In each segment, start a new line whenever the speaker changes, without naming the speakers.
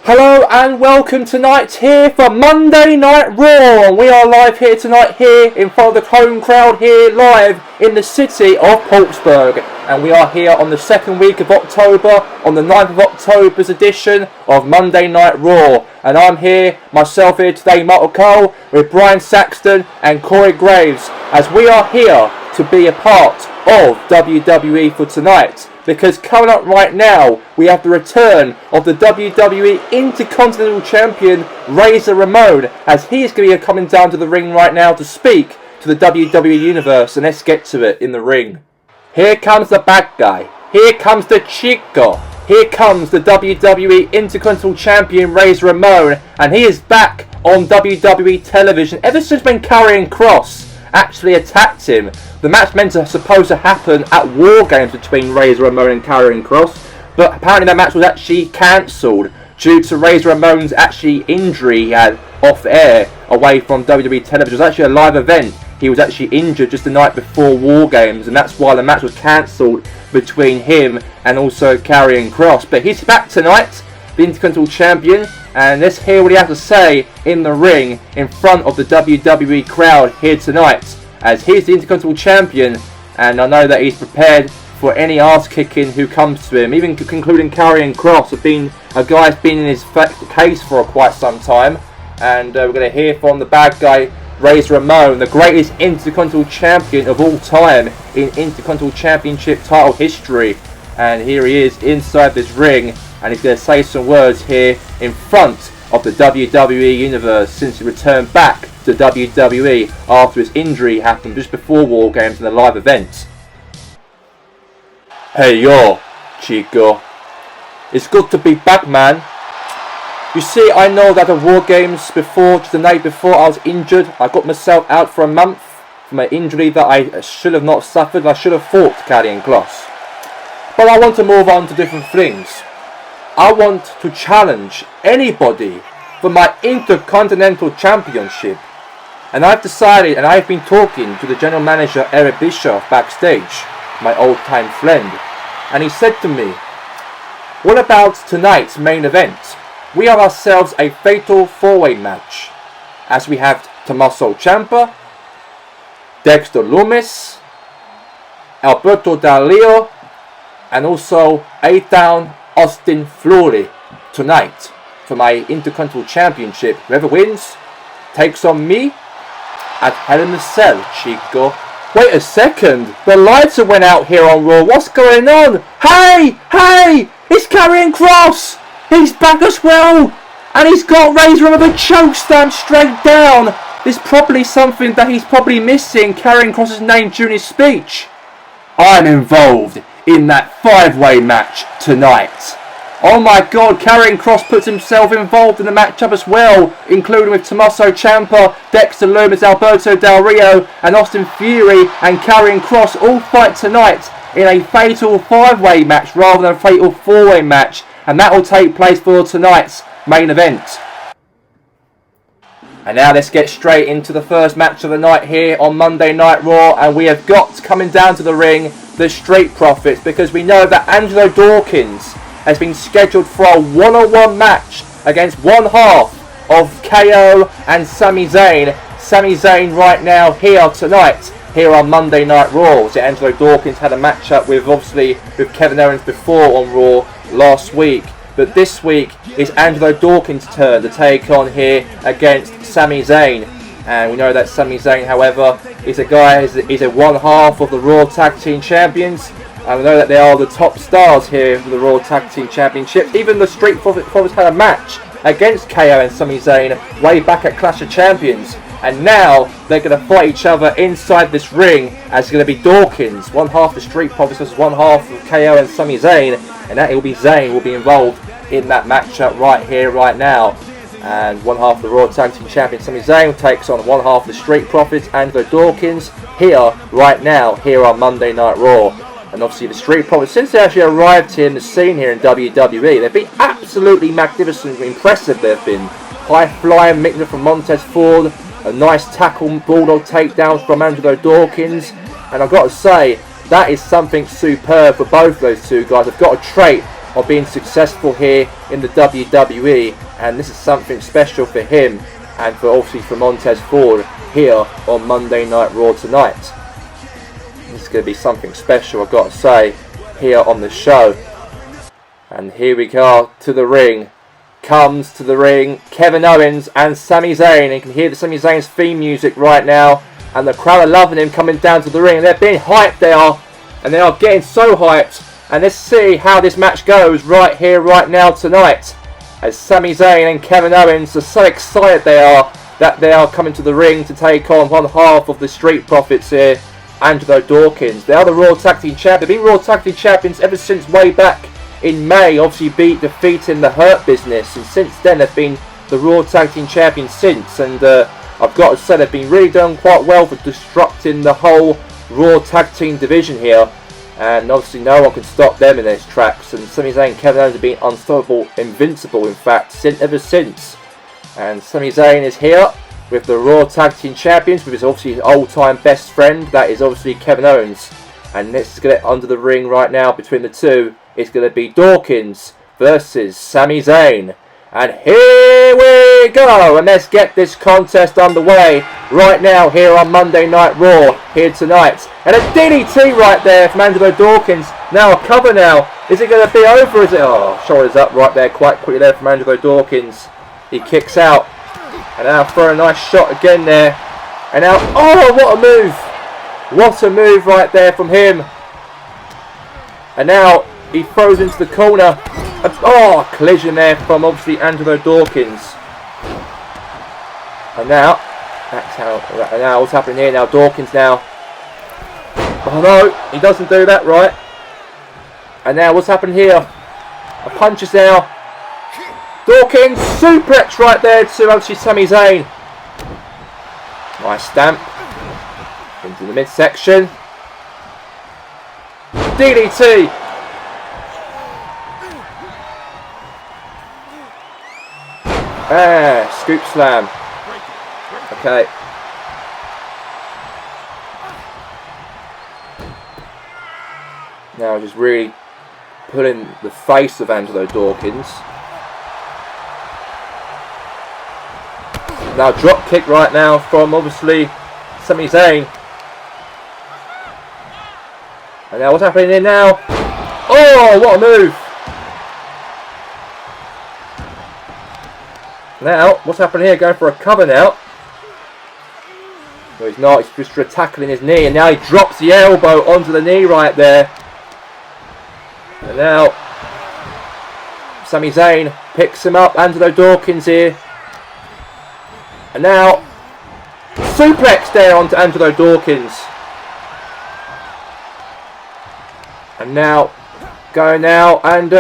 Hello and welcome tonight here for Monday Night Raw. We are live here tonight here in front of the home crowd here live in the city of Portsburg. And we are here on the second week of October, on the 9th of October's edition of Monday Night Raw. And I'm here, myself here today, Michael Cole, with Brian Saxton and Corey Graves, as we are here to be a part of WWE for tonight. Because coming up right now, we have the return of the WWE Intercontinental Champion, Razor Ramon, as he is going to be coming down to the ring right now to speak to the WWE Universe. And let's get to it in the ring. Here comes the bad guy. Here comes the Chico. Here comes the WWE Intercontinental Champion, Razor Ramon. And he is back on WWE television ever since when Karrion Kross actually attacked him. The match supposed to happen at War Games between Razor Ramon and Karrion Kross, but apparently that match was actually cancelled due to Razor Ramon's injury he had off air away from WWE television. It was actually a live event. He was actually injured just the night before War Games, and that's why the match was cancelled between him and also Karrion Kross. But he's back tonight, the Intercontinental Champion, and let's hear what he has to say in the ring in front of the WWE crowd here tonight, as he's the Intercontinental Champion, and I know that he's prepared for any ass kicking who comes to him, even concluding Karrion Kross, a guy who's been in his case for quite some time. And we're going to hear from the bad guy, Razor Ramon, the greatest Intercontinental Champion of all time in Intercontinental Championship title history. And here he is inside this ring, and he's going to say some words here in front of the WWE Universe since he returned back to WWE after his injury happened just before War Games in the live event. Hey yo, Chico. It's good to be back, man. You see, I know that the War Games before, just the night before, I was injured. I got myself out for a month from an injury that I should have not suffered. I should have fought Karrion Kross. But I want to move on to different things. I want to challenge anybody for my Intercontinental Championship. And I've decided, and I've been talking to the general manager Eric Bischoff backstage, my old time friend, and he said to me, what about tonight's main event? We have ourselves a fatal four-way match, as we have Tommaso Ciampa, Dexter Lumis, Alberto Del Rio, and also A-Town Austin Theory tonight for my Intercontinental Championship. Whoever wins takes on me at Hell in a Cell, Chico. Wait a second, the lights have went out here on Raw. What's going on? Hey! It's Karrion Kross! He's back as well! And he's got Razor with a choke slam straight down. There's probably something that he's probably missing, Karrion Kross's name during his speech. I'm involved in that five-way match tonight. Oh my god, Karrion Kross puts himself involved in the matchup as well, including with Tommaso Ciampa, Dexter Lumis, Alberto Del Rio, and Austin Theory and Karrion Kross all fight tonight in a fatal five-way match rather than a fatal four-way match, and that will take place for tonight's main event. And now let's get straight into the first match of the night here on Monday Night Raw, and we have got coming down to the ring the Street Profits, because we know that Angelo Dawkins has been scheduled for a one-on-one match against one half of KO and Sami Zayn. Sami Zayn right now here tonight, here on Monday Night Raw. So Angelo Dawkins had a matchup with Kevin Owens before on Raw last week. But this week is Angelo Dawkins' turn to take on here against Sami Zayn. And we know that Sami Zayn, however, is a guy, is a one half of the Raw Tag Team Champions. And we know that they are the top stars here for the Raw Tag Team Championships. Even the Street Profits had a match against KO and Sami Zayn way back at Clash of Champions. And now they're going to fight each other inside this ring, as it's going to be Dawkins, one half the Street Profits versus one half of KO and Sami Zayn. And that will be Zayn will be involved in that matchup right here, right now. And one half of the Raw Tag Team Champion Sami Zayn takes on one half of the Street Profits, Angelo Dawkins, here, right now, here on Monday Night Raw. And obviously the Street Profits, since they actually arrived here in the scene here in WWE, they've been absolutely magnificent, impressive they've been. High-flying Mick from Montez Ford, a nice tackle, bulldog takedown from Angelo Dawkins. And I've got to say, that is something superb for both those two guys. They've got a trait of being successful here in the WWE, and this is something special for him and for obviously for Montez Ford here on Monday Night Raw tonight. This is going to be something special, I've got to say, here on the show. And here we go to the ring. Comes to the ring Kevin Owens and Sami Zayn. And you can hear the Sami Zayn's theme music right now, and the crowd are loving him coming down to the ring, and they're being hyped, they are, and they are getting so hyped. And let's see how this match goes right here, right now tonight, as Sami Zayn and Kevin Owens are so excited they are that they are coming to the ring to take on one half of the Street Profits here, Angelo Dawkins. They are the Raw Tag Team Champions. They've been Raw Tag Team Champions ever since way back in May, obviously defeating the Hurt Business, and since then they've been the Raw Tag Team Champions since, and I've got to say they've been really done quite well for disrupting the whole Raw Tag Team division here, and obviously no one can stop them in their tracks, and Sami Zayn and Kevin Owens have been unstoppable, invincible in fact, ever since. And Sami Zayn is here with the Raw Tag Team Champions, with his obviously old-time best friend, that is obviously Kevin Owens. And let's get under the ring right now between the two. It's going to be Dawkins versus Sami Zayn. And here we go, and let's get this contest underway right now here on Monday Night Raw here tonight. And a DDT right there from Angelo Dawkins. Now a cover now. Is it going to be over? Is it? Oh, shoulders up right there quite quickly there from Angelo Dawkins. He kicks out. And now throw a nice shot again there. And now, oh, what a move. What a move right there from him. And now he throws into the corner. Oh, collision there from obviously Angelo Dawkins. And now, now what's happening here now? Dawkins now. Oh no, he doesn't do that right. And now what's happened here? A punches now. Dawkins suplex right there to obviously Sami Zayn. Nice stamp into the midsection. DDT. Scoop slam. Okay. Now just really pulling the face of Angelo Dawkins. Now drop kick right now from obviously Sami Zayn. And now what's happening here now? Oh, what a move! Now, what's happening here? Going for a cover now. No, he's not. He's just tackling his knee. And now he drops the elbow onto the knee right there. And now, Sami Zayn picks him up. Angelo Dawkins here. And now, suplex there onto Angelo Dawkins. And now, going now. And,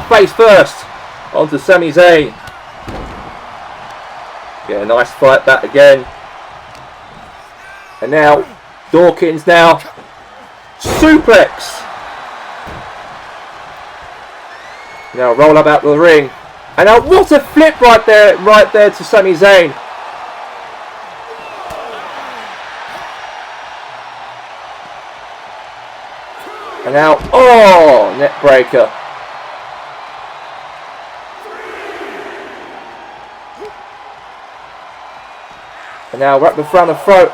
face first onto Sami Zayn. Yeah, nice fight that again. And now, Dawkins now. Suplex. Now roll up out of the ring. And now what a flip right there to Sami Zayn. And now, oh, neck breaker. And now wrap the front of the throat.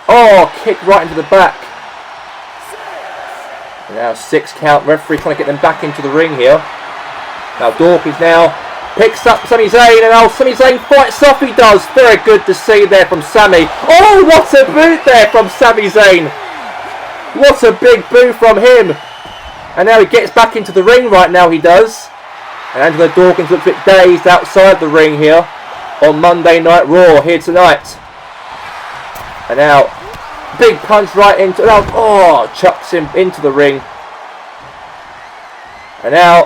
Oh, kick right into the back. And now 6 count. Referee trying to get them back into the ring here. Now Dawkins now picks up Sami Zayn, and now Sami Zayn fights off. He does. Very good to see there from Sami. Oh, what a boot there from Sami Zayn. What a big boot from him. And now he gets back into the ring right now, he does. And Angelo Dawkins looks a bit dazed outside the ring here on Monday Night Raw here tonight. And now, big punch right into, oh, chucks him into the ring. And now,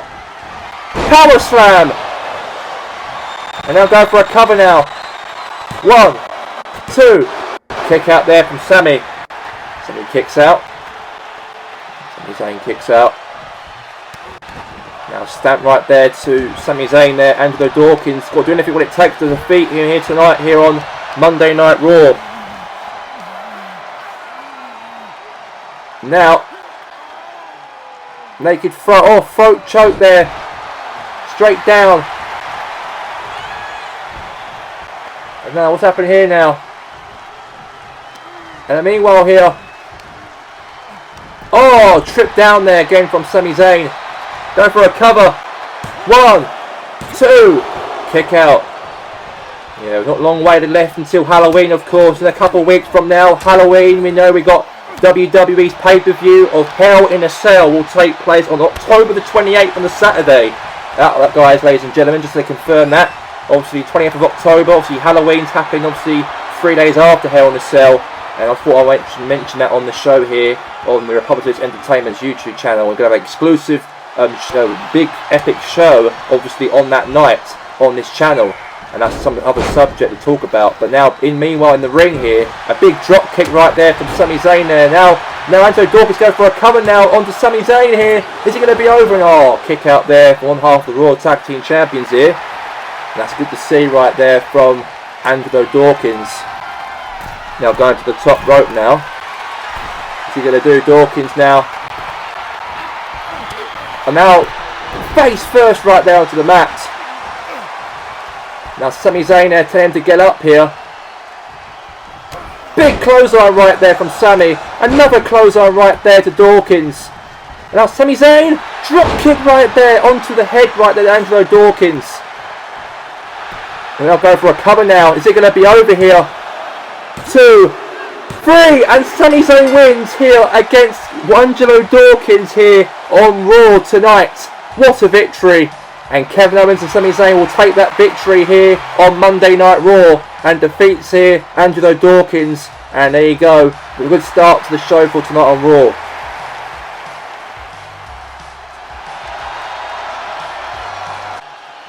power slam. And now go for a cover now. 1, 2. Kick out there from Sami. Sami kicks out. Sami Zayn kicks out. Now stamp right there to Sami Zayn there. Angelo Dawkins will do anything what it takes to defeat him here tonight here on Monday Night Raw. Now, naked throat choke there. Straight down. And now, what's happening here now? And meanwhile here, oh, trip down there again from Sami Zayn. Going for a cover. 1, 2, kick out. Yeah, we've got a long way to left until Halloween, of course. In a couple of weeks from now, Halloween, we know we got WWE's pay-per-view of Hell in a Cell will take place on October the 28th on the Saturday. That, guys, ladies and gentlemen, just to confirm that. Obviously, 20th of October, obviously Halloween's happening, obviously 3 days after Hell in a Cell. And I thought I would mention that on the show here, on the Republicans Entertainment's YouTube channel. We're going to have an exclusive big epic show, obviously, on that night on this channel. And that's some other subject to talk about. But now, meanwhile, in the ring here, a big drop kick right there from Sami Zayn there. Now Angelo Dawkins going for a cover now onto Sami Zayn here. Is it going to be over? And oh, kick out there for one half of the Raw Tag Team Champions here. And that's good to see right there from Angelo Dawkins. Now going to the top rope now. What's he going to do? Dawkins now. And now, face first right there onto the mat. Now Sami Zayn there telling him to get up here. Big clothesline right there from Sami. Another clothesline right there to Dawkins. And now Sami Zayn, drop kick right there onto the head right there to Angelo Dawkins. And they'll go for a cover now. Is it going to be over here? 2, 3, and Sami Zayn wins here against Angelo Dawkins here on Raw tonight. What a victory! And Kevin Owens and Sami Zayn will take that victory here on Monday Night Raw and defeats here Angelo Dawkins. And there you go, a good start to the show for tonight on Raw.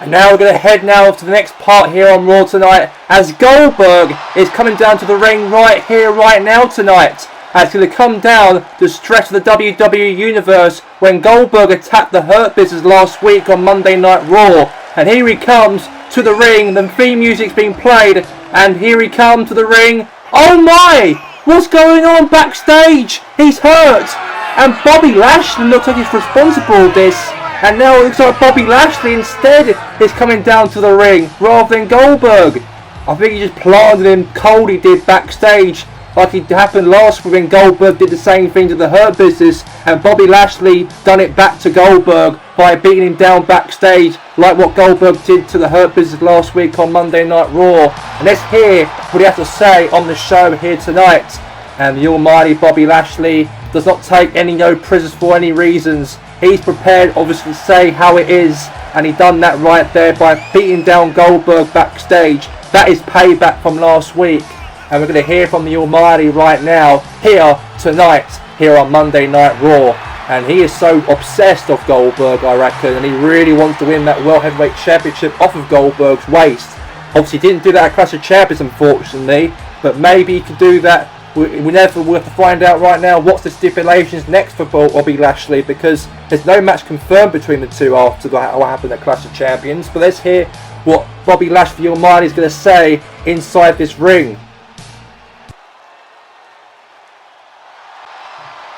And now we're going to head now to the next part here on Raw tonight, as Goldberg is coming down to the ring right here, right now tonight. And it's going to come down to stretch the WWE Universe when Goldberg attacked the Hurt Business last week on Monday Night Raw. And here he comes to the ring, the theme music's been played, and here he comes to the ring. Oh my! What's going on backstage? He's hurt! And Bobby Lashley looks like he's responsible for this. And now it looks like Bobby Lashley instead is coming down to the ring rather than Goldberg. I think he just planted him cold, he did backstage, like it happened last week when Goldberg did the same thing to the Hurt Business, and Bobby Lashley done it back to Goldberg by beating him down backstage like what Goldberg did to the Hurt Business last week on Monday Night Raw. And let's hear what he has to say on the show here tonight. And the almighty Bobby Lashley does not take no prisoners for any reasons. He's prepared obviously to say how it is, and he done that right there by beating down Goldberg backstage. That is payback from last week. And we're going to hear from the almighty right now, here tonight, here on Monday Night Raw. And he is so obsessed of Goldberg, I reckon, and he really wants to win that World Heavyweight Championship off of Goldberg's waist. Obviously he didn't do that at Clash of Champions, unfortunately, but maybe he could do that. We never will have to find out right now what's the stipulations next for Bobby Lashley, because there's no match confirmed between the two after what happened at Clash of Champions. But let's hear what Bobby Lashley Almighty is going to say inside this ring.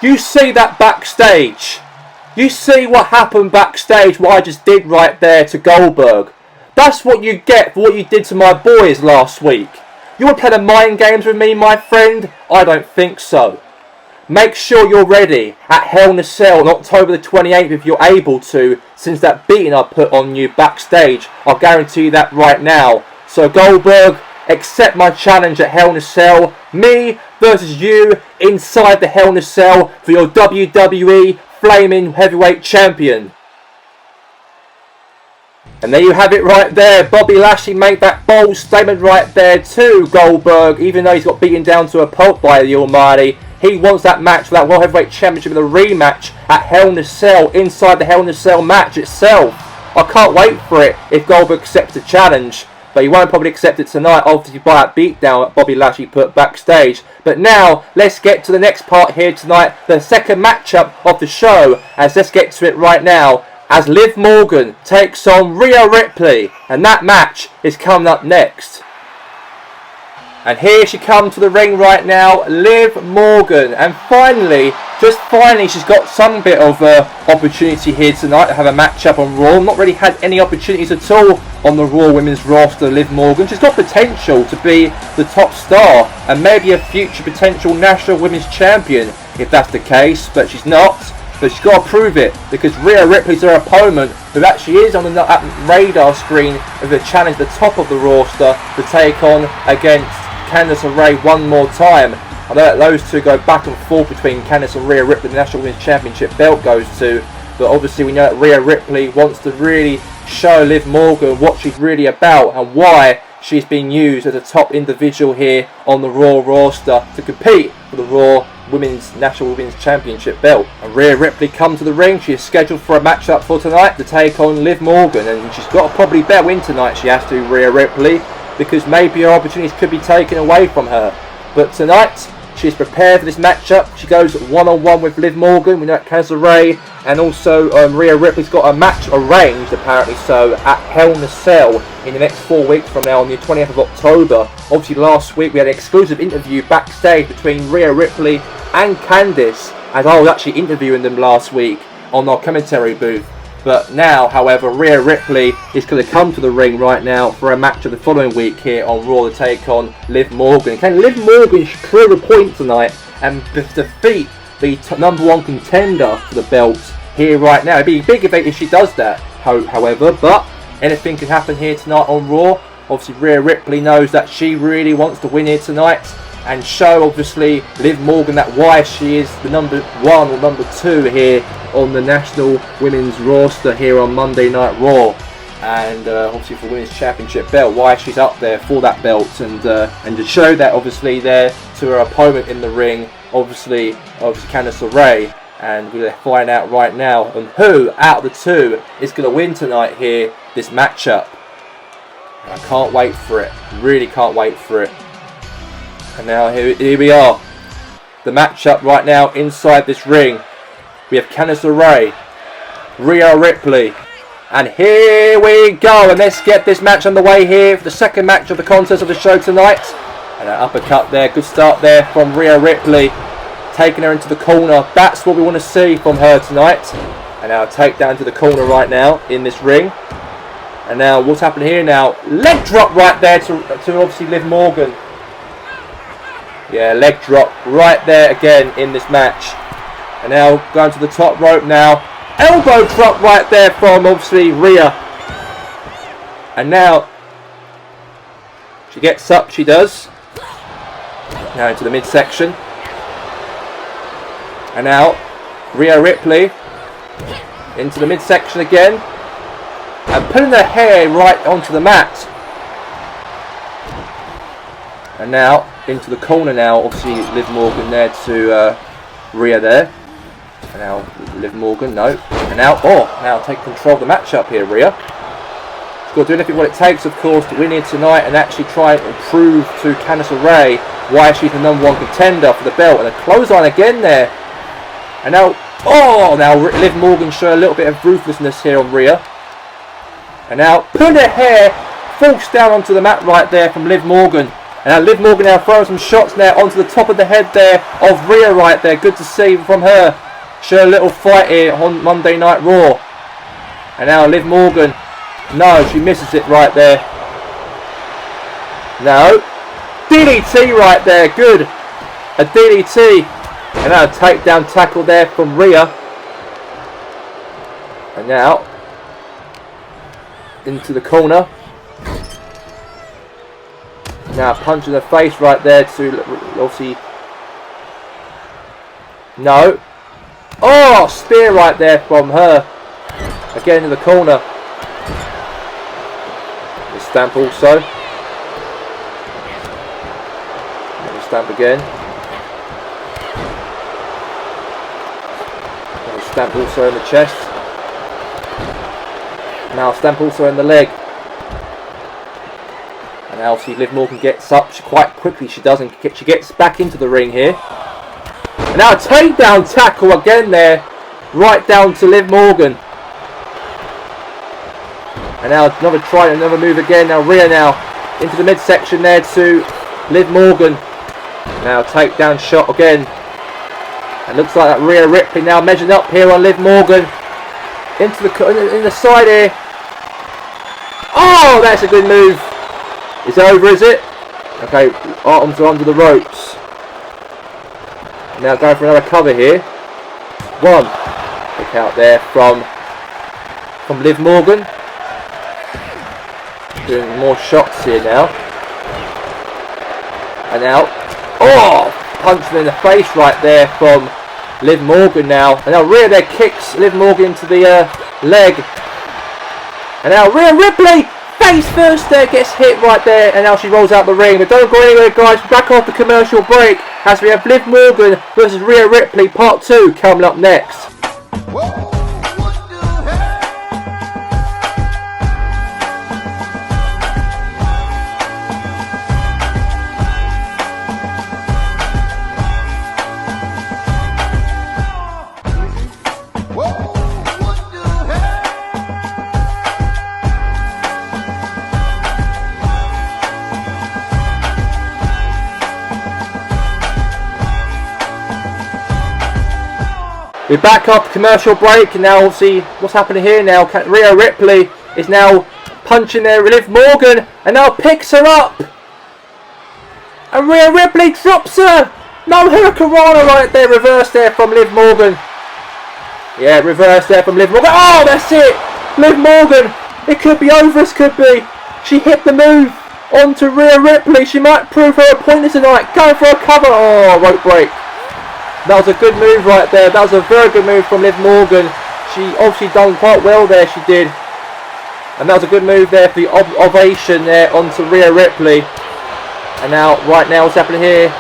You see that backstage. You see what happened backstage, what I just did right there to Goldberg. That's what you get for what you did to my boys last week. You want to play the mind games with me, my friend? I don't think so. Make sure you're ready at Hell in a Cell on October the 28th if you're able to, since that beating I put on you backstage. I'll guarantee you that right now. So Goldberg, accept my challenge at Hell in a Cell. Me versus you inside the Hell in a Cell for your WWE Flaming Heavyweight Champion. And there you have it right there. Bobby Lashley made that bold statement right there to Goldberg, even though he's got beaten down to a pulp by the Almighty. He wants that match for that World Heavyweight Championship in a rematch at Hell in a Cell, inside the Hell in a Cell match itself. I can't wait for it if Goldberg accepts the challenge. But he won't probably accept it tonight, obviously by that beatdown that Bobby Lashley put backstage. But now, let's get to the next part here tonight, the second matchup of the show. As let's get to it right now, as Liv Morgan takes on Rhea Ripley. And that match is coming up next. And here she comes to the ring right now, Liv Morgan. And finally, just finally, she's got some bit of opportunity here tonight to have a match-up on Raw. Not really had any opportunities at all on the Raw Women's roster, Liv Morgan. She's got potential to be the top star and maybe a future potential National Women's Champion if that's the case, but she's not. But she's got to prove it, because Rhea Ripley's her opponent, who actually is on the radar screen of the challenge at the top of the roster to take on against Candice LeRae one more time. I know that those two go back and forth between Candice and Rhea Ripley. The National Women's Championship belt goes to, but obviously we know that Rhea Ripley wants to really show Liv Morgan what she's really about and why she's been used as a top individual here on the Raw roster to compete for the Raw National Women's Championship belt. And Rhea Ripley comes to the ring. She is scheduled for a match-up for tonight to take on Liv Morgan, and she's got to probably better win tonight. She has to, Rhea Ripley, because maybe her opportunities could be taken away from her. But tonight, she's prepared for this matchup. She goes one-on-one with Liv Morgan. We know that Candice LeRae and also Rhea Ripley's got a match arranged, apparently so, at Hell in a Cell in the next 4 weeks from now on the 20th of October. Obviously last week we had an exclusive interview backstage between Rhea Ripley and Candice, as I was actually interviewing them last week on our commentary booth. But now, however, Rhea Ripley is going to come to the ring right now for a match of the following week here on Raw to take on Liv Morgan. Can Liv Morgan clear the point tonight and defeat the number one contender for the belt here right now? It'd be big if she does that, however, but anything can happen here tonight on Raw. Obviously, Rhea Ripley knows that she really wants to win here tonight and show, obviously, Liv Morgan that why she is the number one or number two here on the National Women's roster here on Monday Night Raw, and obviously for Women's Championship belt, why she's up there for that belt, and to show that obviously there to her opponent in the ring, obviously Candice LeRae. And we're going to find out right now on who out of the two is going to win tonight here, this matchup. I can't wait for it, really can't wait for it. And now here we are, the matchup right now inside this ring. We have Candice LeRae, Rhea Ripley, and here we go. And let's get this match underway here for the second match of the contest of the show tonight. And an uppercut there, good start there from Rhea Ripley, taking her into the corner. That's what we want to see from her tonight. And now a takedown to the corner right now in this ring. And now what's happened here now? Leg drop right there to obviously Liv Morgan. Yeah, leg drop right there again in this match. And now going to the top rope now. Elbow drop right there from obviously Rhea. And now she gets up, she does. Now into the midsection. And now Rhea Ripley into the midsection again. And putting her hair right onto the mat. And now into the corner now, obviously Liv Morgan there to Rhea there. And now Liv Morgan, no. And now take control of the matchup here, Rhea. She's got to do anything what it takes, of course, to win here tonight and actually try and prove to Candice LeRae why she's the number one contender for the belt. And a clothesline again there. And now, now Liv Morgan showing a little bit of ruthlessness here on Rhea. And now putting her hair forced down onto the mat right there from Liv Morgan. And now Liv Morgan now throwing some shots now onto the top of the head there of Rhea right there. Good to see from her. Show a little fight here on Monday Night Raw. And now Liv Morgan. No, she misses it right there. No. DDT right there. Good. A DDT. And now a takedown tackle there from Rhea. And now into the corner. Now punch in the face right there to obviously. No. Oh, spear right there from her. Again in the corner. The stamp also. And the stamp again. And the stamp also in the chest. Now stamp also in the leg. And now see Liv Morgan gets up quite quickly. She doesn't. She gets back into the ring here. And now a takedown tackle again there, right down to Liv Morgan. And now another try, another move again. Now Rhea now into the midsection there to Liv Morgan. Now takedown shot again. And looks like that Rhea Ripley now measuring up here on Liv Morgan. Into the side here. Oh, that's a good move. It's over, is it? Okay, arms are under the ropes. Now going for another cover here. One. Kick out there from Liv Morgan. Doing more shots here now. And now, oh, punching in the face right there from Liv Morgan now. And now Rhea there kicks Liv Morgan into the leg. And now Rhea Ripley, face first there, gets hit right there. And now she rolls out the ring. But don't go anywhere, guys. Back off the commercial break as we have Liv Morgan versus Rhea Ripley Part 2 coming up next. We're back off the commercial break, and now we'll see what's happening here now. Rhea Ripley is now punching there Liv Morgan, and now picks her up. And Rhea Ripley drops her. No hurricanrana right there, reverse there from Liv Morgan. Yeah, reverse there from Liv Morgan. Oh, that's it. Liv Morgan. It could be over, this could be. She hit the move onto Rhea Ripley. She might prove her appointment tonight. Going for a cover. Oh, rope break. That was a good move right there. That was a very good move from Liv Morgan. She obviously done quite well there, she did. And that was a good move there for the ovation there onto Rhea Ripley. And now, right now, what's happening here?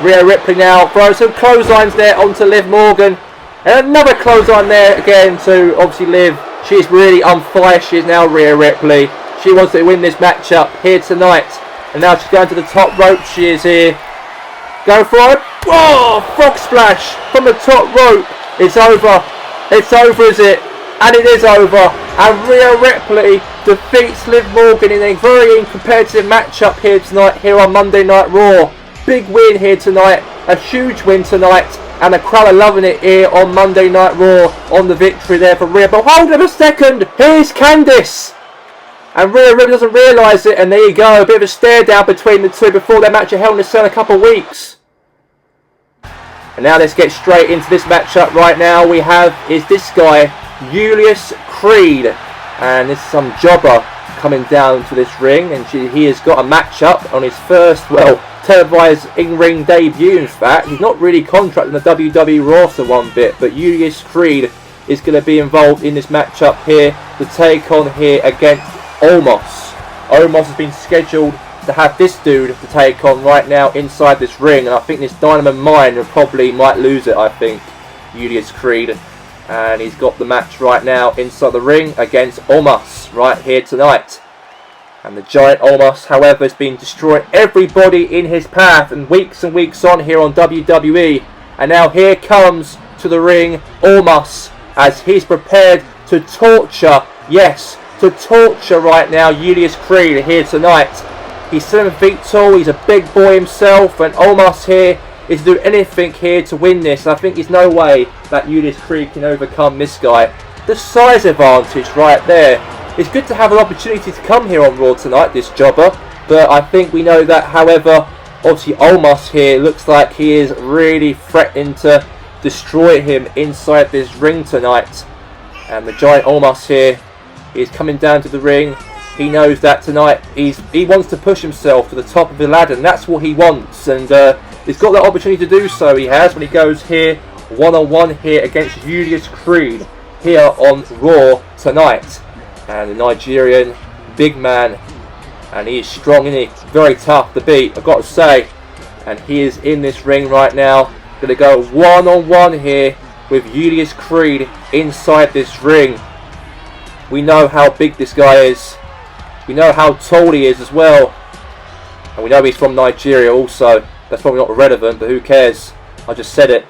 Rhea Ripley now throws some clotheslines there onto Liv Morgan. And another clothesline there again to obviously Liv. She's really on fire. She is now Rhea Ripley. She wants to win this matchup here tonight. And now she's going to the top rope. She is here. Go for it. Oh, frog splash from the top rope. It's over. It's over, is it? And it is over. And Rhea Ripley defeats Liv Morgan in a very competitive matchup here tonight, here on Monday Night Raw. Big win here tonight. A huge win tonight. And the crowd are loving it here on Monday Night Raw on the victory there for Rhea. But hold on a second. Here's Candice. And Rhea Ripley doesn't realise it. And there you go. A bit of a stare down between the two before their match at Hell in a Cell in a couple of weeks. And now let's get straight into this matchup right now. We have, is this guy, Julius Creed. And this is some jobber coming down to this ring. And he has got a matchup on his first, well, televised in-ring debut, in fact. He's not really contracted in the WWE roster one bit. But Julius Creed is going to be involved in this matchup here to take on here against Omos. Omos has been scheduled to have this dude to take on right now inside this ring, and I think this Dynamo Mind probably might lose it. I think Julius Creed, and he's got the match right now inside the ring against Omos right here tonight. And the giant Omos, however, has been destroying everybody in his path and weeks on here on WWE. And now here comes to the ring Omos as he's prepared to torture, yes, to torture right now Julius Creed here tonight. He's 7 feet tall, he's a big boy himself, and Omos here is to do anything here to win this. I think there's no way that Julius Creed can overcome this guy. The size advantage right there. It's good to have an opportunity to come here on Raw tonight, this jobber, but I think we know that, however, obviously Omos here looks like he is really threatening to destroy him inside this ring tonight. And the giant Omos here is coming down to the ring. He knows that tonight he wants to push himself to the top of the ladder, and that's what he wants. And he's got that opportunity to do so. He has when he goes here one-on-one here against Julius Creed here on Raw tonight. And the Nigerian big man, and he is strong, isn't he? Very tough to beat, I've got to say. And he is in this ring right now. Going to go one-on-one here with Julius Creed inside this ring. We know how big this guy is. We know how tall he is as well. And we know he's from Nigeria also. That's probably not relevant, but who cares? I just said it.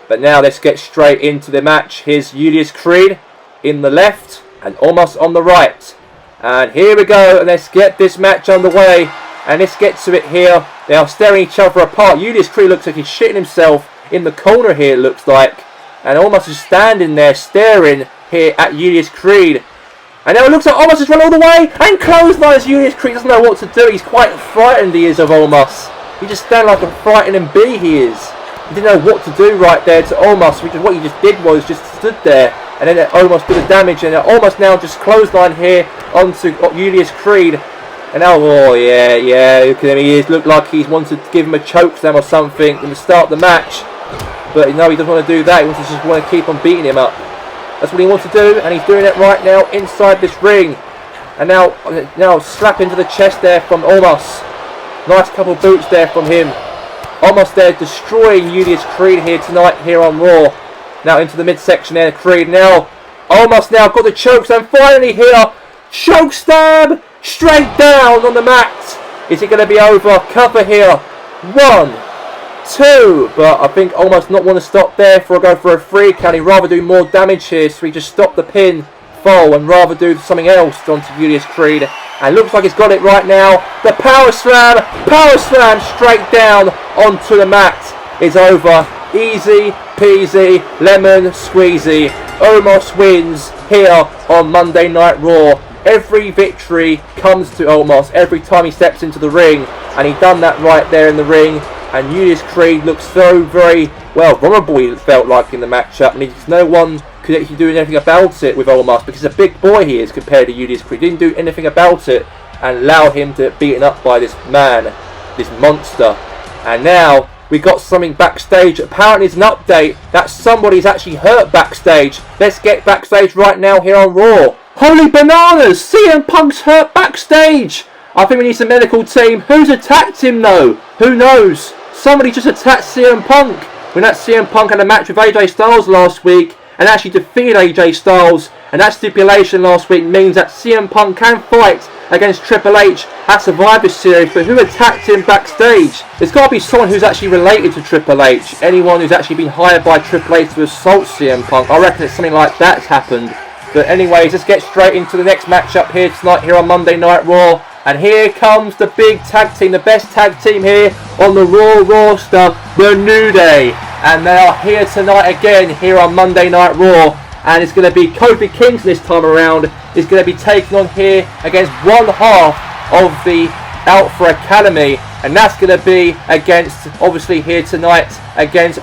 But now let's get straight into the match. Here's Julius Creed in the left and Omos on the right. And here we go. And let's get this match underway. And let's get to it here. They are staring each other apart. Julius Creed looks like he's shitting himself in the corner here, it looks like. And Omos is standing there staring here at Julius Creed. And now it looks like Omos has run all the way and clotheslines Julius Creed. Doesn't know what to do. He's quite frightened, he is, of Omos. He just stands like a frightening bee, he is. He didn't know what to do right there to Omos, which is what he just did was just stood there. And then Omos did the damage. And Omos now just clothesline here onto Julius Creed. And now, oh yeah, look at him. He is looked like he's wanted to give him a chokeslam or something at the start of the match. But no, he doesn't want to do that. He wants to just want to keep on beating him up. That's what he wants to do, and he's doing it right now inside this ring. And now slap into the chest there from Omos. Nice couple of boots there from him. Omos there destroying Julius Creed here tonight here on Raw. Now into the midsection there, Creed. Now Omos now got the chokeslam finally here. Chokeslam straight down on the mat. Is it going to be over? Cover here. 1, 2, but I think Omos not want to stop there for a go for a 3 count. He'd rather do more damage here, so he just stopped the pin fall and rather do something else onto Julius Creed. And looks like he's got it right now. The power slam straight down onto the mat is over. Easy peasy, lemon squeezy. Omos wins here on Monday Night Raw. Every victory comes to Omos every time he steps into the ring, and he done that right there in the ring. And Julius Creed looks so very, well, vulnerable, he felt like in the matchup. And no one could actually do anything about it with Omos, because he's a big boy he is compared to Julius Creed. He didn't do anything about it and allow him to get beaten up by this man, this monster. And now we got something backstage. Apparently it's an update that somebody's actually hurt backstage. Let's get backstage right now here on Raw. Holy bananas! CM Punk's hurt backstage! I think we need some medical team. Who's attacked him though? Who knows? Somebody just attacked CM Punk. When that CM Punk had a match with AJ Styles last week and actually defeated AJ Styles, and that stipulation last week means that CM Punk can fight against Triple H at Survivor Series. But who attacked him backstage? There's got to be someone who's actually related to Triple H. Anyone who's actually been hired by Triple H to assault CM Punk. I reckon it's something like that's happened. But anyways, let's get straight into the next matchup here tonight here on Monday Night Raw. And here comes the big tag team, the best tag team here on the Raw roster, the New Day. And they are here tonight again here on Monday Night Raw. And it's going to be Kofi Kingston this time around. Is going to be taken on here against one half of the Alpha Academy. And that's going to be against, obviously here tonight, against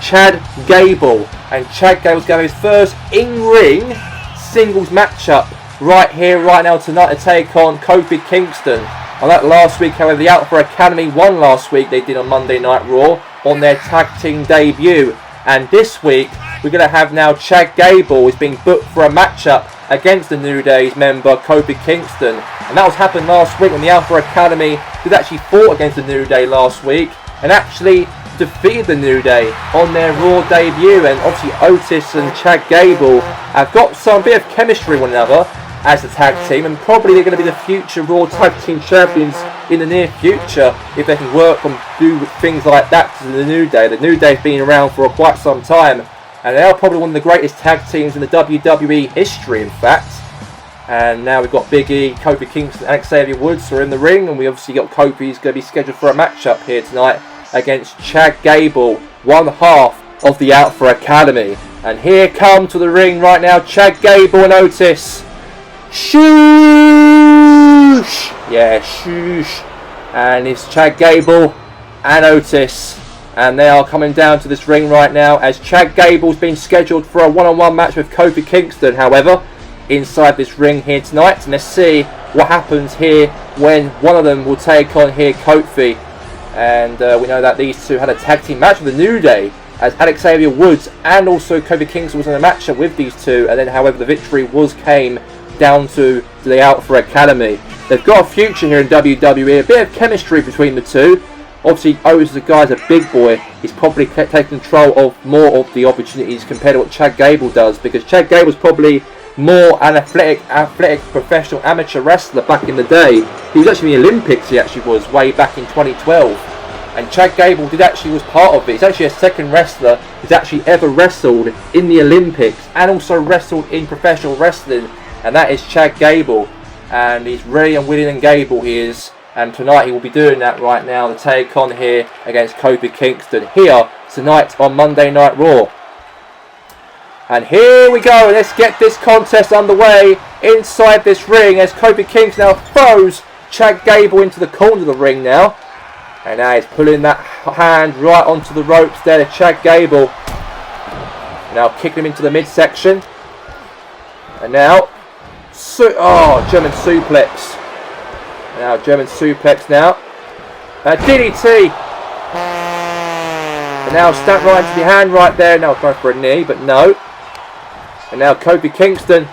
Chad Gable. And Chad Gable's going to his first in-ring singles matchup right here, right now tonight to take on Kofi Kingston. On that last week, however, the Alpha Academy won last week. They did on Monday Night Raw on their tag team debut. And this week, we're going to have now Chad Gable is being booked for a matchup against the New Day's member Kofi Kingston. And that was happened last week when the Alpha Academy did actually fought against the New Day last week and actually defeated the New Day on their Raw debut. And obviously Otis and Chad Gable have got some bit of chemistry with one another as a tag team, and probably they're going to be the future Raw Tag Team Champions in the near future if they can work and do things like that to the New Day. The New Day's been around for quite some time, and they are probably one of the greatest tag teams in the WWE history, in fact. And now we've got Big E, Kofi Kingston, and Xavier Woods are in the ring, and we obviously got Kofi's going to be scheduled for a matchup here tonight against Chad Gable, one half of the Alpha Academy. And here come to the ring right now Chad Gable and Otis. Shoosh! Yeah, shoosh. And it's Chad Gable and Otis. And they are coming down to this ring right now as Chad Gable's been scheduled for a one-on-one match with Kofi Kingston, however, inside this ring here tonight. And let's see what happens here when one of them will take on here Kofi. And we know that these two had a tag team match with the New Day, as Xavier Woods and also Kofi Kingston was in a matchup with these two. And then, however, the victory came down to the Alpha Academy. They've got a future here in WWE, a bit of chemistry between the two. Obviously, Otis, the guy's a big boy. He's probably taking control of more of the opportunities compared to what Chad Gable does, because Chad Gable's probably more an athletic professional amateur wrestler back in the day. He was actually in the Olympics, he actually was, way back in 2012. And Chad Gable was part of it. He's actually a second wrestler who's actually ever wrestled in the Olympics and also wrestled in professional wrestling. And that is Chad Gable. And he's ready and willing and Gable he is And tonight he will be doing that right now. The take on here against Kofi Kingston here tonight on Monday Night Raw. And here we go. Let's get this contest underway inside this ring as Kofi Kingston now throws Chad Gable into the corner of the ring now. And now he's pulling that hand right onto the ropes there to Chad Gable. Now kicking him into the midsection. And now, German suplex. Now German suplex now. DDT. And now stamp right into the hand right there. Now going for a knee, but no. And now Kofi Kingston.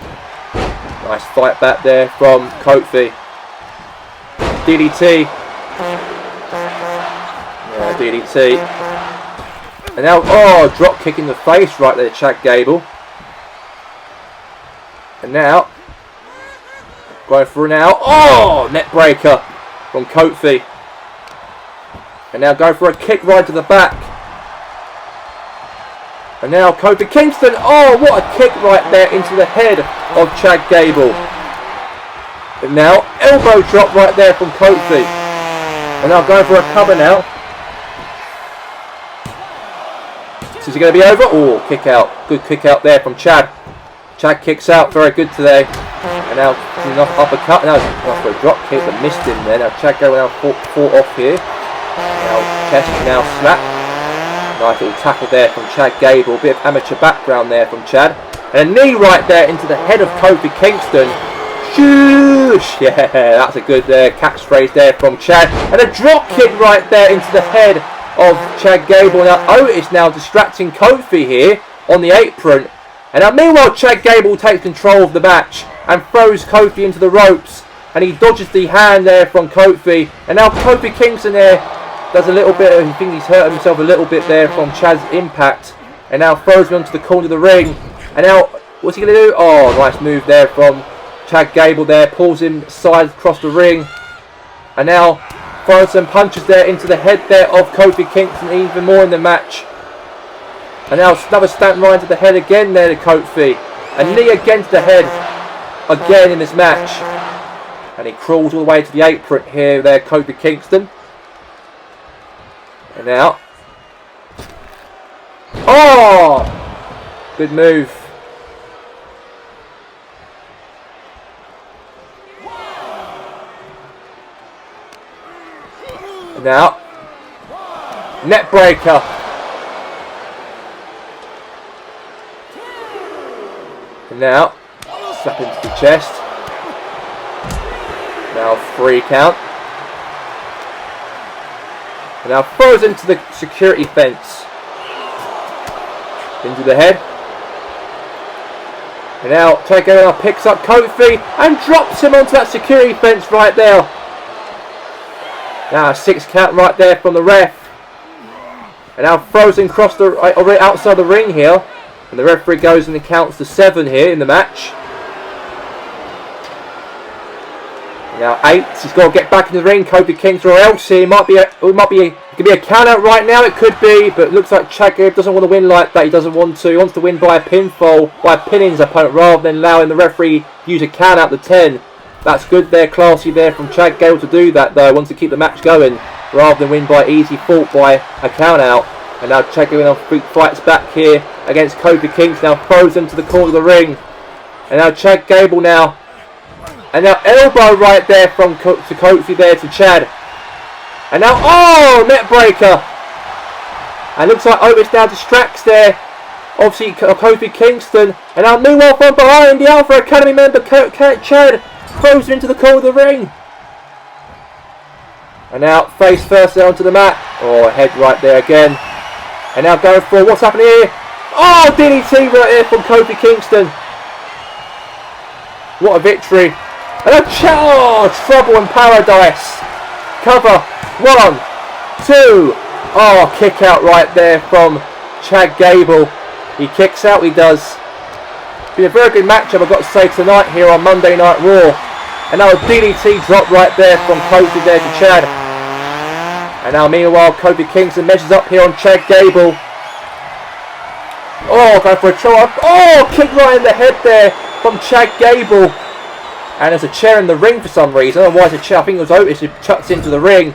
Nice fight back there from Kofi. DDT. Yeah, DDT. And now, drop kick in the face right there, Chad Gable. And now, going for now, neck breaker from Kofi. And now going for a kick right to the back. And now Kofi Kingston, what a kick right there into the head of Chad Gable. And now, elbow drop right there from Kofi. And now going for a cover now. Is it going to be over? Kick out. Good kick out there from Chad. Chad kicks out. Very good today. And now enough uppercut. Now going for a drop kick, but missed him there. Now Chad Gable now fought off here. Now chest now slap. Nice little tackle there from Chad Gable. A bit of amateur background there from Chad. And a knee right there into the head of Kofi Kingston. Shoosh! Yeah, that's a good catchphrase there from Chad. And a drop kick right there into the head of Chad Gable. Now Otis now distracting Kofi here on the apron. And now meanwhile Chad Gable takes control of the match and throws Kofi into the ropes. And he dodges the hand there from Kofi. And now Kofi Kingston there does a little bit of, I think he's hurt himself a little bit there from Chad's impact. And now throws him onto the corner of the ring. And now, what's he going to do? Nice move there from Chad Gable there. Pulls him side across the ring. And now throws some punches there into the head there of Kofi Kingston, even more in the match. And now another stamp right into the head again there to Kofi. A knee against the head again in this match. And he crawls all the way to the apron here there, Kofi Kingston. And now, good move. And now, neck breaker. And now, slap into the chest. Now 3 count. And now throws into the security fence. Into the head. And now Takeover picks up Kofi and drops him onto that security fence right there. Now 6 count right there from the ref. And now throws him across the outside the ring here. And the referee goes and counts to 7 here in the match. Now 8, he's got to get back in the ring, Kofi Kingston, or else it might be a count out right now. It could be, but it looks like Chad Gable doesn't want to win like that. He doesn't want to. He wants to win by a pinfall, by pinning his opponent, rather than allowing the referee use a count out to 10. That's good there, classy there from Chad Gable to do that though. Wants to keep the match going, rather than win by easy fault by a count out. And now Chad Gable now fights back here against Kofi Kingston. Now throws him to the corner of the ring. And now Chad Gable now. And now elbow right there from Kofi there to Chad. And now, net breaker. And looks like Otis now distracts there. Obviously, Kofi Kingston. And now meanwhile from behind, the Alpha Academy member Chad throws him into the corner of the ring. And now face first there onto the mat. Head right there again. And now going for what's happening here. DDT right here from Kofi Kingston. What a victory. And a trouble in paradise. Cover. 1, 2. Kick out right there from Chad Gable. He kicks out, he does. Been a very good matchup, I've got to say, tonight here on Monday Night Raw. And now a DDT drop right there from Kofi there to Chad. And now meanwhile Kofi Kingston measures up here on Chad Gable. Going for a throw up. Kick right in the head there from Chad Gable. And there's a chair in the ring for some reason. I don't know why there's a chair. I think it was Otis who chucked into the ring.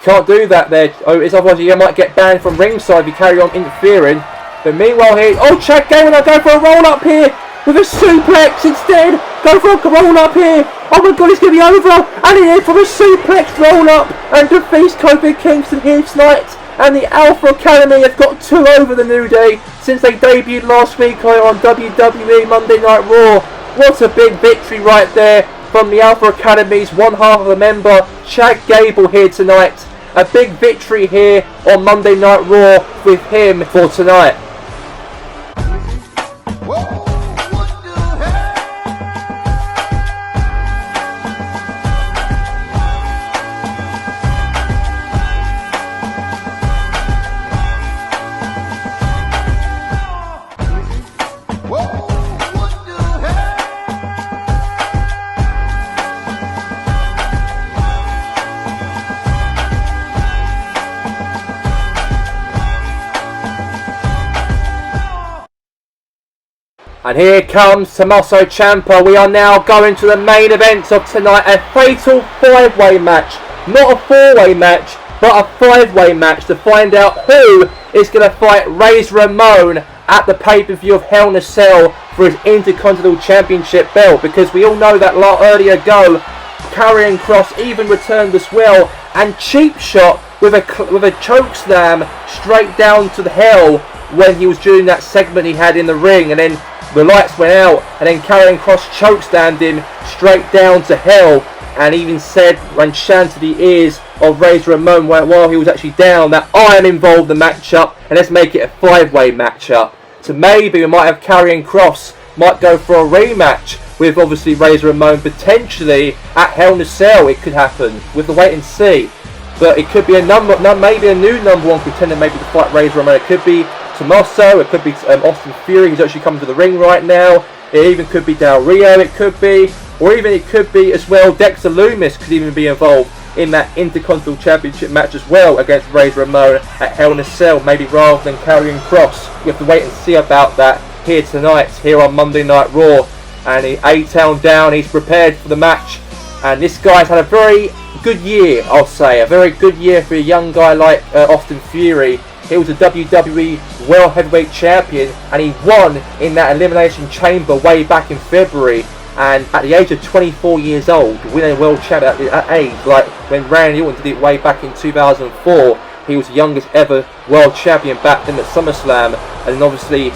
Can't do that there, Otis. Otherwise you might get banned from ringside if you carry on interfering. But meanwhile here, oh, Chad Gable now going for a roll up here with a suplex instead. Go for a roll up here. Oh my God, it's going to be over. And he hit from a suplex roll up and defeats Kofi Kingston here tonight. And the Alpha Academy have got 2 over the New Day since they debuted last week on WWE Monday Night Raw. What a big victory right there from the Alpha Academy's one half of the member, Chad Gable, here tonight. A big victory here on Monday Night Raw with him for tonight. And here comes Tommaso Ciampa. We are now going to the main event of tonight. A fatal 5-way match. Not a 4-way match, but a 5-way match to find out who is going to fight Razor Ramon at the pay-per-view of Hell in a Cell for his Intercontinental Championship belt. Because we all know that earlier ago, Karrion Kross even returned as well. And Cheap Shot with a choke slam straight down to the hell when he was doing that segment he had in the ring. And then the lights went out, and then Karrion Kross chokeslammed him straight down to hell, and even said, when chanted the ears of Razor Ramon while he was actually down, that I am involved in the matchup, and let's make it a 5-way matchup. So maybe we might have Karrion Kross might go for a rematch with obviously Razor Ramon potentially at Hell in a Cell. It could happen. We'll have to wait and see. But it could be maybe a new number 1 contender, maybe to fight Razor Ramon. It could be Tommaso, it could be Austin Theory, who's actually coming to the ring right now. It even could be Del Rio, it could be, or even it could be as well Dexter Lumis could even be involved in that Intercontinental Championship match as well against Razor Ramon at Hell in a Cell, maybe rather than Karrion Kross. We have to wait and see about that here tonight, here on Monday Night Raw. And A-Town down, he's prepared for the match. And this guy's had a very good year, I'll say, a very good year for a young guy like Austin Theory. He was a WWE World Heavyweight Champion, and he won in that Elimination Chamber way back in February. And at the age of 24 years old, winning a World Champion at that age, like when Randy Orton did it way back in 2004, he was the youngest ever World Champion back then at SummerSlam. And then obviously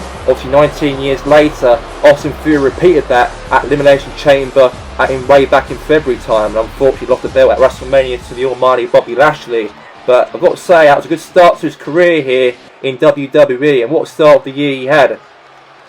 19 years later, Austin Theory repeated that at Elimination Chamber way back in February time, and unfortunately lost the belt at WrestleMania to the almighty Bobby Lashley. But I've got to say, that was a good start to his career here in WWE, and what a start of the year he had.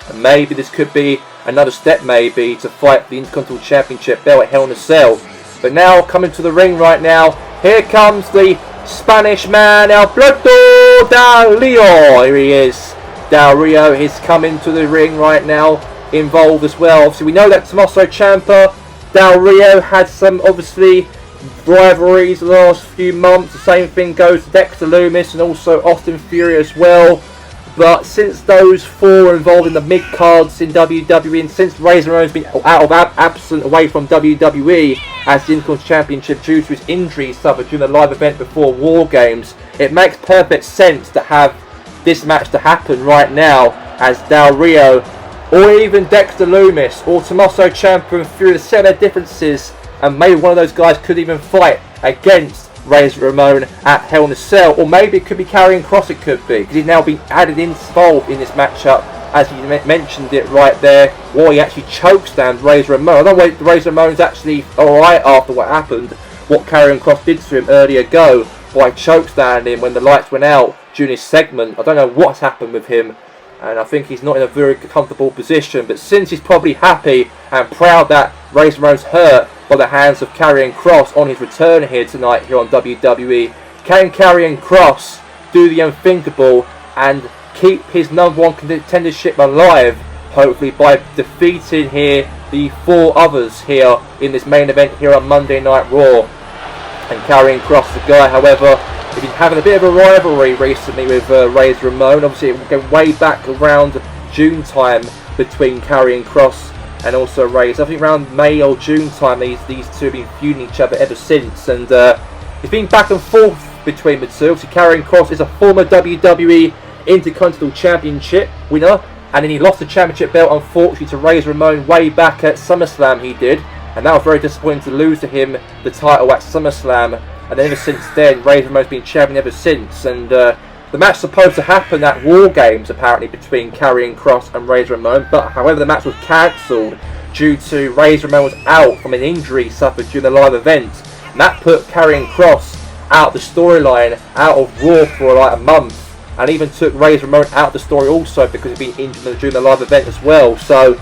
And maybe this could be another step, maybe, to fight for the Intercontinental Championship belt at Hell in a Cell. But now, coming to the ring right now, here comes the Spanish man, Alberto Del Rio. Here he is. Del Rio is coming to the ring right now, involved as well. Obviously, we know that Tommaso Ciampa, Del Rio had some, obviously, rivalries the last few months. The same thing goes to Dexter Lumis and also Austin Theory as well. But since those 4 are involved in the mid-cards in WWE, and since Razor Ramon's been absent away from WWE as the Intercontinental Championship due to his injury suffered during the live event before War Games, it makes perfect sense to have this match to happen right now, as Del Rio or even Dexter Lumis or Tommaso Ciampa and Theory to set their differences, and maybe one of those guys could even fight against Razor Ramon at Hell in a Cell. Or maybe it could be Karrion Kross, it could be, because he's now been involved in this matchup, as he mentioned it right there, while he actually chokeslammed Razor Ramon. I don't know if Razor Ramon's actually alright after what happened, what Karrion Kross did to him earlier ago by chokeslamming him when the lights went out during his segment. I don't know what's happened with him, and I think he's not in a very comfortable position. But since he's probably happy and proud that Razor Ramon's hurt by the hands of Karrion Kross on his return here tonight here on WWE, can Karrion Kross do the unthinkable and keep his number 1 contendership alive, hopefully by defeating here the 4 others here in this main event here on Monday Night Raw? And Karrion Kross, the guy, however, has been having a bit of a rivalry recently with Razor Ramon. Obviously, it will go way back around June time between Karrion Kross and also Razor. I think around May or June time, these two have been feuding each other ever since, and it's been back and forth between the two. Obviously, Karrion Kross is a former WWE Intercontinental Championship winner, and then he lost the championship belt, unfortunately, to Razor Ramon way back at SummerSlam. He did, and that was very disappointing to lose to him the title at SummerSlam. And ever since then, Razor Ramon's been champion ever since. And the match supposed to happen at War Games, apparently, between Karrion Kross and Razor Ramon. But however, the match was cancelled due to Razor Ramon was out from an injury suffered during the live event. And that put Karrion Kross out of the storyline, out of Raw for like a month. And even took Razor Ramon out of the story also because he'd been injured during the live event as well. So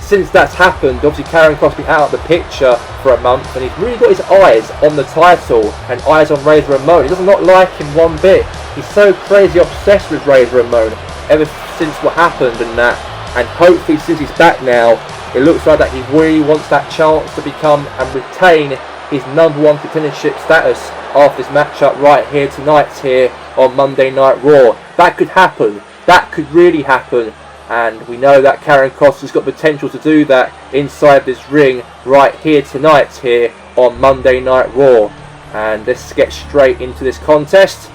since that's happened, obviously Karrion Kross has been out of the picture for a month, and he's really got his eyes on the title and eyes on Razor Ramon. He does not like him one bit. He's so crazy obsessed with Razor Ramon ever since what happened and that. And hopefully since he's back now, it looks like that he really wants that chance to become and retain his #1 contendership status after this matchup right here tonight here on Monday Night Raw. That could happen. That could really happen. And we know that Karrion Kross has got potential to do that inside this ring right here tonight here on Monday Night Raw. And let's get straight into this contest,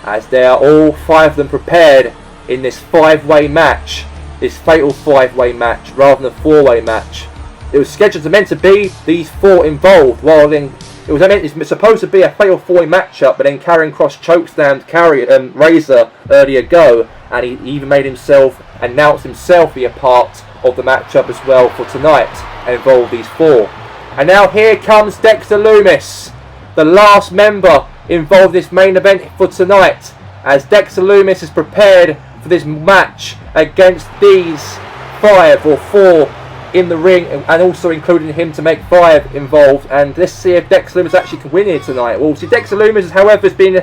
as they are all 5 of them prepared in this 5-way match, this fatal 5-way match rather than a 4-way match. It was scheduled to meant to be these 4 involved, while then it's supposed to be a fatal 4-way matchup, but then Karrion Kross chokeslammed Razor earlier ago, and he even made himself announced himself be a part of the matchup as well for tonight and involve these 4. And now here comes Dexter Lumis, the last member involved in this main event for tonight, as Dexter Lumis is prepared for this match against these 5 or 4 in the ring, and also including him to make 5 involved. And let's see if Dexter Lumis actually can win here tonight. Well, see, Dexter Lumis, however, has been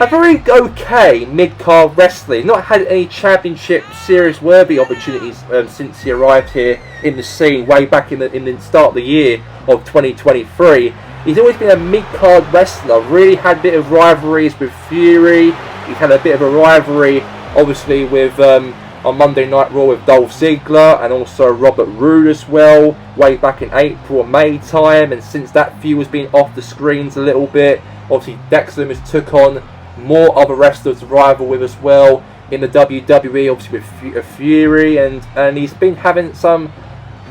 a very okay mid-card wrestler. He's not had any championship series worthy opportunities since he arrived here in the scene way back in the start of the year of 2023. He's always been a mid-card wrestler, really had a bit of rivalries with Fury. He's had a bit of a rivalry obviously with on Monday Night Raw with Dolph Ziggler and also Robert Roode as well, way back in April or May time. And since that feud has been off the screens a little bit, obviously Dexter Lumis took on more other wrestlers to rival with as well in the WWE, obviously with Fury, and he's been having some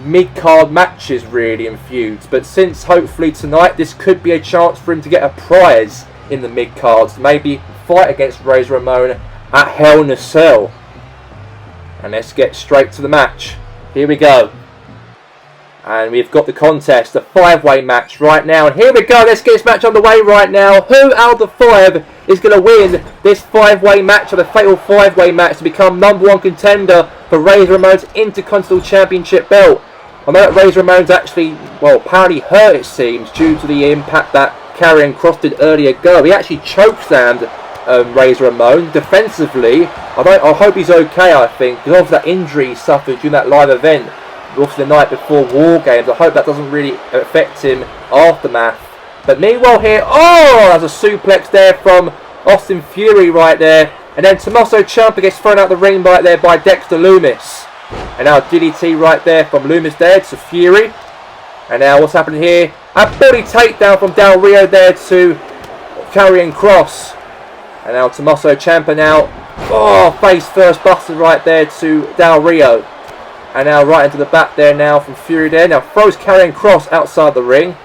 mid-card matches really in feuds. But since hopefully tonight this could be a chance for him to get a prize in the mid-cards, maybe fight against Razor Ramon at Hell in a Cell. And let's get straight to the match. Here we go. And we've got the contest, the 5-way match right now. And here we go, let's get this match underway right now. Who out of the 5 is going to win this 5-way match, or the fatal 5-way match, to become #1 contender for Razor Ramon's Intercontinental Championship belt? I know that Razor Ramon's actually, well, apparently hurt, it seems, due to the impact that Karrion Kross did earlier ago. He actually chokeslammed Razor Ramon defensively. I hope he's okay, I think, because of that injury he suffered during that live event, also the night before War Games. I hope that doesn't really affect him aftermath. But meanwhile here, there's a suplex there from Austin Fury right there. And then Tommaso Ciampa gets thrown out the ring right there by Dexter Lumis. And now DDT right there from Lumis there to Fury. And now what's happening here? A body takedown from Del Rio there to Karrion Kross. And now Tommaso Ciampa now, face first buster right there to Del Rio. And now right into the back there now from Fury there. Now throws Karrion Kross outside the ring.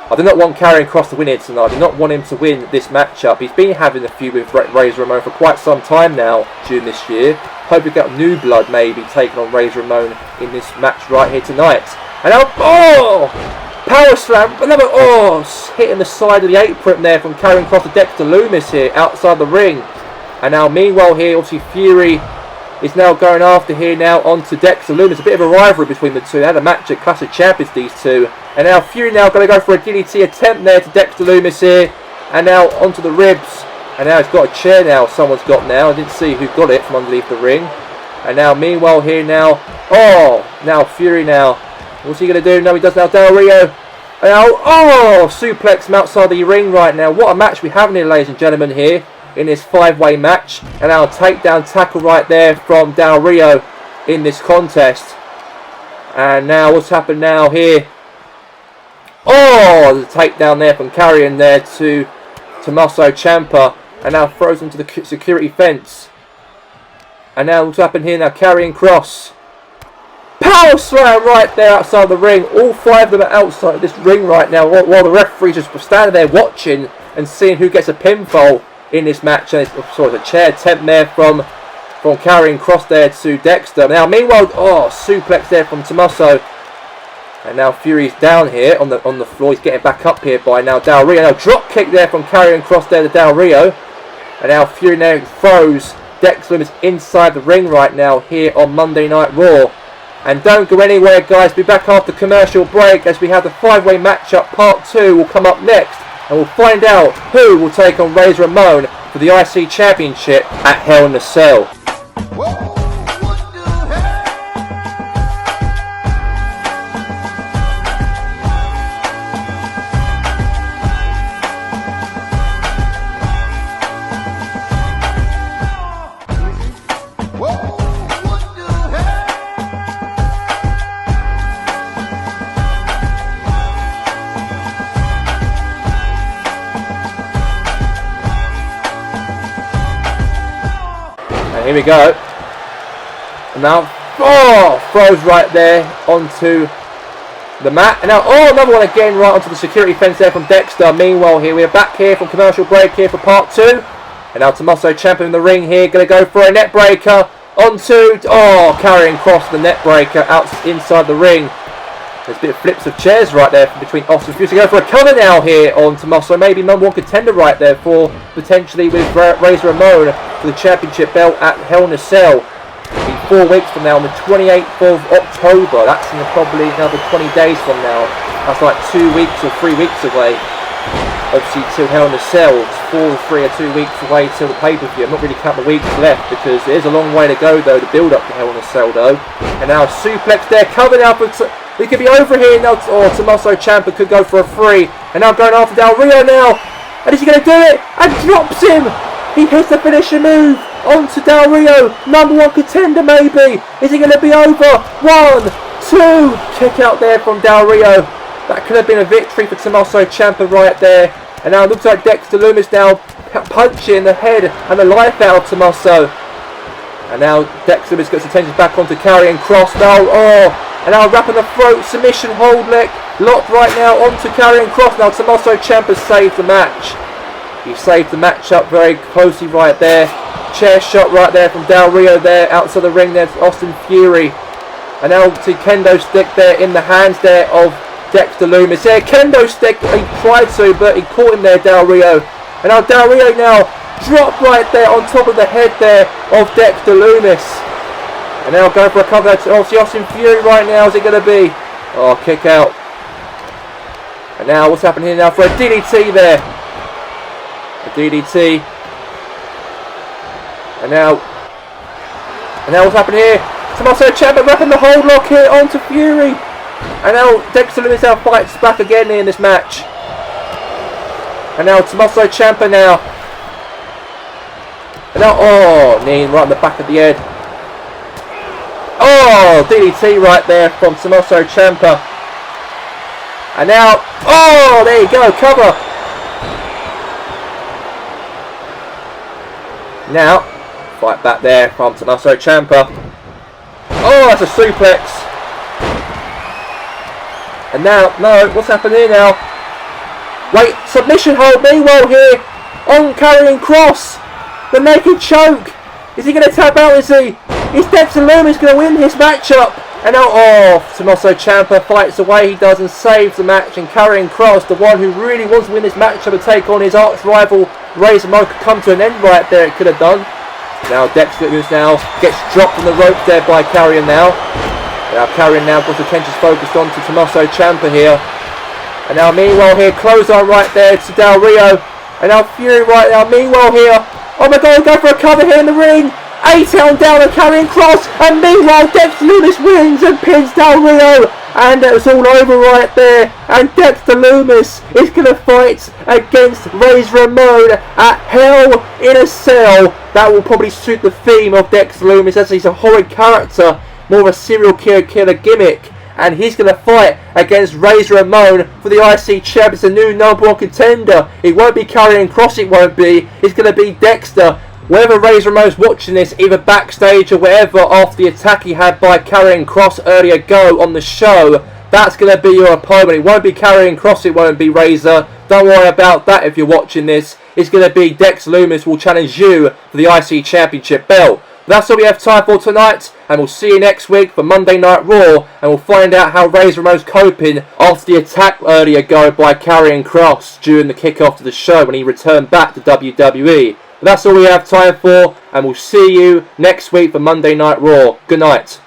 I do not want Karrion Kross to win it tonight. I do not want him to win this matchup. He's been having a feud with Razor Ramon for quite some time now during this year. Hope we get new blood maybe taking on Razor Ramon in this match right here tonight. And now, power slam, another, hitting the side of the apron there from Karrion Kross to Dexter Lumis here outside the ring. And now meanwhile here, obviously Fury is now going after here now onto Dexter Lumis. A bit of a rivalry between the two. They had a match at Clash of Champions, these two. And now Fury now going to go for a DDT attempt there to Dexter Lumis here. And now onto the ribs. And now he's got a chair now. Someone's got now. I didn't see who got it from underneath the ring. And now meanwhile here now. Now Fury now. What's he going to do? No, he does now. Del Rio. And now, suplex him outside the ring right now. What a match we have here, ladies and gentlemen, here in this 5-way match. And now takedown tackle right there from Del Rio in this contest. And now what's happened now here? Oh, the takedown there from Carrion there to Tommaso Ciampa. And now throws him to the security fence. And now what's happened here now? Carrion cross. Power slam right there outside the ring. All 5 of them are outside this ring right now, while the referees just standing there watching and seeing who gets a pinfall in this match. And the chair attempt there from Carrion cross there to Dexter. Now meanwhile, suplex there from Tommaso. And now Fury's down here on the floor. He's getting back up here by now Del Rio. Now drop kick there from Carrion cross there to Del Rio. And now Fury now throws Dexter Lumis inside the ring right now here on Monday Night Raw. And don't go anywhere, guys. Be back after commercial break as we have the 5-way matchup. Part 2 will come up next. And we'll find out who will take on Razor Ramon for the IC Championship at Hell in a Cell. Here we go. And now, throws right there onto the mat. And now, another one again right onto the security fence there from Dexter. Meanwhile, here we are back here from commercial break here for part 2. And now Tommaso Ciampa in the ring here, going to go for a net breaker onto, carrying across the net breaker out inside the ring. There's a bit of flips of chairs right there between Austin Fury. Go for a cover now here on Tommaso. Maybe number 1 contender right there for potentially with Razor Ramon for the championship belt at Hell in a Cell in 4 weeks from now on the 28th of October. That's in probably another 20 days from now. That's like 2 weeks or 3 weeks away. Obviously till Hell in a Cell. It's 4 or 3 or 2 weeks away till the pay-per-view. I'm not really counting the weeks left because there's a long way to go though to build up to Hell in a Cell though. And now suplex there, covered up. He could be over here now. Tommaso Ciampa could go for a 3. And now going after Del Rio now. And is he going to do it? And drops him. He hits the finishing move onto Del Rio. Number 1 contender maybe. Is he going to be over? 1, 2. Kick out there from Del Rio. That could have been a victory for Tommaso Ciampa right there. And now it looks like Dexter Lumis now punching the head and the life out of Tommaso. And now Dexter Lumis gets attention back onto Karrion Kross now. And now wrapping the throat, submission hold leg, locked right now onto Karrion Kross. Now Tommaso Ciampa saved the match. He saved the match up very closely right there. Chair shot right there from Del Rio there, outside the ring there to Austin Fury. And now to kendo stick there in the hands there of Dexter Lumis. Yeah, kendo stick, he tried to, but he caught him there, Del Rio. And now Del Rio now dropped right there on top of the head there of Dexter Lumis. And now going for a cover to obviously Austin Fury right now. Is it going to be? Kick out. And now what's happening here now for a DDT there. A DDT. And now what's happening here? Tommaso Ciampa wrapping the hold lock here onto Fury. And now Dexter Lumis now fights back again in this match. And now Tommaso Ciampa now. And now, knee right on the back of the head. DDT right there from Tommaso Ciampa. And now, there you go, cover. Now, fight back there from Tommaso Ciampa. That's a suplex. And now, no, what's happening here now? Wait, submission hold meanwhile here on Karrion Kross. The naked choke. Is he going to tap out, is he? Is Dexter Lumis going to win his matchup? And now, Tommaso Ciampa fights away, he does, and saves the match. And Karrion Kross, the one who really wants to win this matchup and take on his arch rival, Razor Ramon, could come to an end right there, it could have done. Now Dexter Lumis now gets dropped from the ropes there by Karrion now. Now Karrion now got attention focused on to Tommaso Ciampa here. And now meanwhile here, clothesline right there to Del Rio. And now Fury right now, meanwhile here. Oh my god, go for a cover here in the ring. 8 on down on Karrion Kross, and meanwhile Dexter Lumis wins and pins Del Rio, and it's all over right there. And Dexter Lumis is going to fight against Razor Ramon at Hell in a Cell. That will probably suit the theme of Dexter Lumis, as he's a horrid character, more of a serial killer gimmick. and he's going to fight against Razor Ramon for the IC Champ. It's a new #1 contender. It won't be Karrion Kross, it won't be. It's going to be Dexter. Whether Razor Ramon's watching this, either backstage or wherever, after the attack he had by Karrion Kross earlier ago on the show, that's going to be your opponent. It won't be Karrion Kross, it won't be Razor. Don't worry about that if you're watching this. It's going to be Dex Loomis will challenge you for the IC Championship belt. But that's all we have time for tonight, and we'll see you next week for Monday Night Raw, and we'll find out how Razor Ramon's coping after the attack earlier ago by Karrion Kross during the kickoff to the show when he returned back to WWE. But that's all we have time for, and we'll see you next week for Monday Night Raw. Good night.